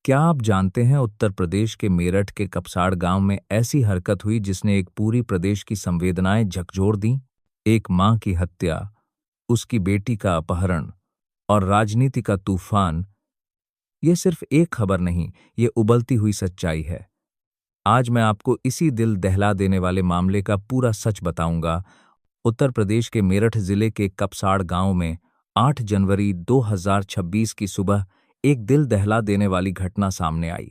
क्या आप जानते हैं उत्तर प्रदेश के मेरठ के कपसाड़ गांव में ऐसी हरकत हुई जिसने एक पूरी प्रदेश की संवेदनाएं झकझोर दी। एक मां की हत्या, उसकी बेटी का अपहरण और राजनीति का तूफान। ये सिर्फ एक खबर नहीं, ये उबलती हुई सच्चाई है। आज मैं आपको इसी दिल दहला देने वाले मामले का पूरा सच बताऊंगा। उत्तर प्रदेश के मेरठ जिले के कपसाड़ गांव में 8 जनवरी 2026 की सुबह एक दिल दहला देने वाली घटना सामने आई।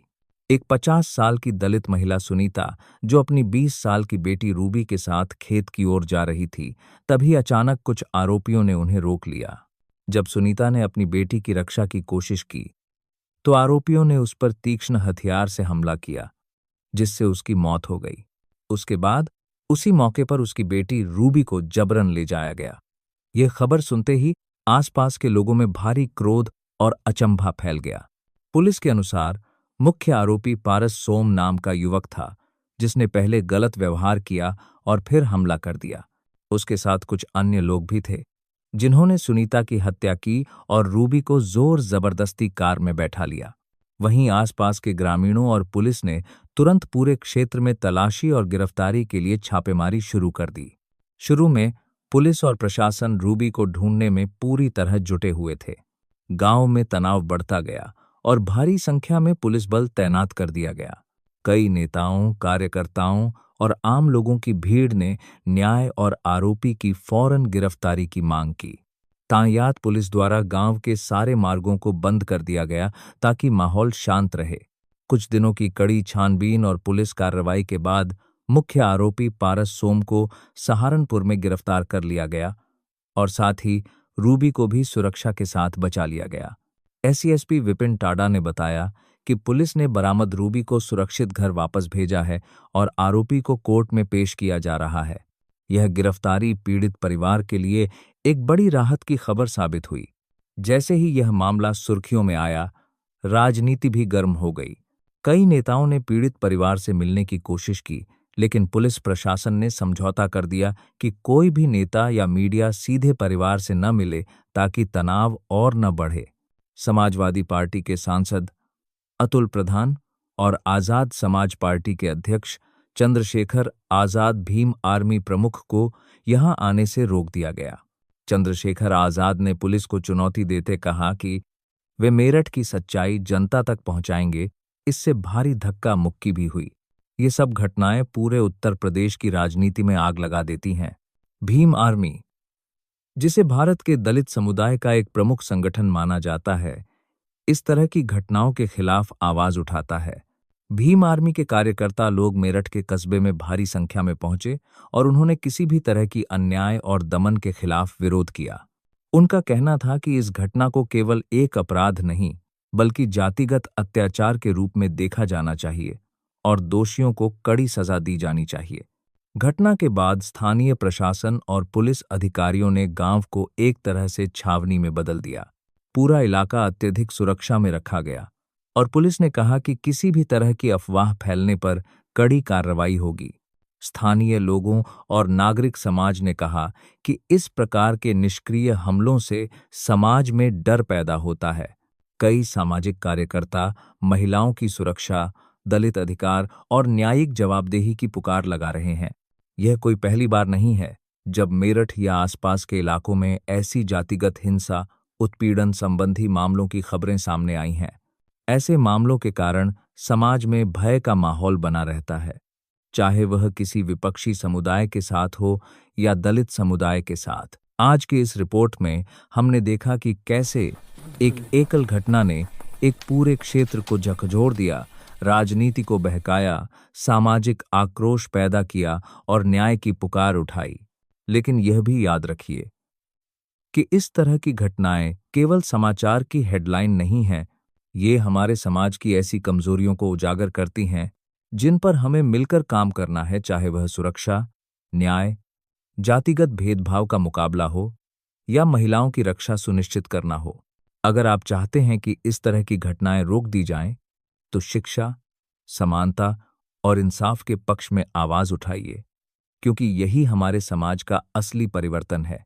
एक 50 साल की दलित महिला सुनीता, जो अपनी 20 साल की बेटी रूबी के साथ खेत की ओर जा रही थी, तभी अचानक कुछ आरोपियों ने उन्हें रोक लिया। जब सुनीता ने अपनी बेटी की रक्षा की कोशिश की, तो आरोपियों ने उस पर तीक्ष्ण हथियार से हमला किया, जिससे उसकी मौत हो गई। उसके बाद उसी मौके पर उसकी बेटी रूबी को जबरन ले जाया गया। यह खबर सुनते ही आसपास के लोगों में भारी क्रोध और अचंभा फैल गया। पुलिस के अनुसार मुख्य आरोपी पारस सोम नाम का युवक था, जिसने पहले गलत व्यवहार किया और फिर हमला कर दिया। उसके साथ कुछ अन्य लोग भी थे, जिन्होंने सुनीता की हत्या की और रूबी को जोर जबरदस्ती कार में बैठा लिया। वहीं आसपास के ग्रामीणों और पुलिस ने तुरंत पूरे क्षेत्र में तलाशी और गिरफ्तारी के लिए छापेमारी शुरू कर दी। शुरू में पुलिस और प्रशासन रूबी को ढूंढने में पूरी तरह जुटे हुए थे। गांव में तनाव बढ़ता गया और भारी संख्या में पुलिस बल तैनात कर दिया गया। कई नेताओं, कार्यकर्ताओं और आम लोगों की भीड़ ने न्याय और आरोपी की फौरन गिरफ्तारी की मांग की। तांयात पुलिस द्वारा गांव के सारे मार्गों को बंद कर दिया गया ताकि माहौल शांत रहे। कुछ दिनों की कड़ी छानबीन और पुलिस कार्रवाई के बाद मुख्य आरोपी पारस सोम को सहारनपुर में गिरफ्तार कर लिया गया और साथ ही रूबी को भी सुरक्षा के साथ बचा लिया गया। एसएसपी विपिन टाडा ने बताया कि पुलिस ने बरामद रूबी को सुरक्षित घर वापस भेजा है और आरोपी को कोर्ट में पेश किया जा रहा है। यह गिरफ्तारी पीड़ित परिवार के लिए एक बड़ी राहत की खबर साबित हुई। जैसे ही यह मामला सुर्खियों में आया, राजनीति भी गर्म हो गई। कई नेताओं ने पीड़ित परिवार से मिलने की कोशिश की, लेकिन पुलिस प्रशासन ने समझौता कर दिया कि कोई भी नेता या मीडिया सीधे परिवार से न मिले, ताकि तनाव और न बढ़े। समाजवादी पार्टी के सांसद अतुल प्रधान और आजाद समाज पार्टी के अध्यक्ष चंद्रशेखर आजाद भीम आर्मी प्रमुख को यहां आने से रोक दिया गया। चंद्रशेखर आजाद ने पुलिस को चुनौती देते कहा कि वे मेरठ की सच्चाई जनता तक पहुंचाएंगे। इससे भारी धक्का मुक्की भी हुई। ये सब घटनाएं पूरे उत्तर प्रदेश की राजनीति में आग लगा देती हैं। भीम आर्मी, जिसे भारत के दलित समुदाय का एक प्रमुख संगठन माना जाता है, इस तरह की घटनाओं के खिलाफ आवाज उठाता है। भीम आर्मी के कार्यकर्ता लोग मेरठ के कस्बे में भारी संख्या में पहुंचे और उन्होंने किसी भी तरह की अन्याय और दमन के खिलाफ विरोध किया। उनका कहना था कि इस घटना को केवल एक अपराध नहीं, बल्कि जातिगत अत्याचार के रूप में देखा जाना चाहिए और दोषियों को कड़ी सजा दी जानी चाहिए। घटना के बाद स्थानीय प्रशासन और पुलिस अधिकारियों ने गांव को एक तरह से छावनी में बदल दिया। पूरा इलाका अत्यधिक सुरक्षा में रखा गया और पुलिस ने कहा कि किसी भी तरह की अफवाह फैलने पर कड़ी कार्रवाई होगी। स्थानीय लोगों और नागरिक समाज ने कहा कि इस प्रकार के निष्क्रिय हमलों से समाज में डर पैदा होता है। कई सामाजिक कार्यकर्ता महिलाओं की सुरक्षा, दलित अधिकार और न्यायिक जवाबदेही की पुकार लगा रहे हैं। यह कोई पहली बार नहीं है जब मेरठ या आसपास के इलाकों में ऐसी जातिगत हिंसा, उत्पीड़न संबंधी मामलों की खबरें सामने आई हैं। ऐसे मामलों के कारण समाज में भय का माहौल बना रहता है, चाहे वह किसी विपक्षी समुदाय के साथ हो या दलित समुदाय के साथ। आज की इस रिपोर्ट में हमने देखा कि कैसे एक एकल घटना ने एक पूरे क्षेत्र को झकझोर दिया, राजनीति को बहकाया, सामाजिक आक्रोश पैदा किया और न्याय की पुकार उठाई। लेकिन यह भी याद रखिए कि इस तरह की घटनाएं केवल समाचार की हेडलाइन नहीं हैं, ये हमारे समाज की ऐसी कमजोरियों को उजागर करती हैं जिन पर हमें मिलकर काम करना है, चाहे वह सुरक्षा, न्याय, जातिगत भेदभाव का मुकाबला हो या महिलाओं की रक्षा सुनिश्चित करना हो। अगर आप चाहते हैं कि इस तरह की घटनाएं रोक दी जाएं, तो शिक्षा, समानता और इंसाफ के पक्ष में आवाज उठाइए, क्योंकि यही हमारे समाज का असली परिवर्तन है।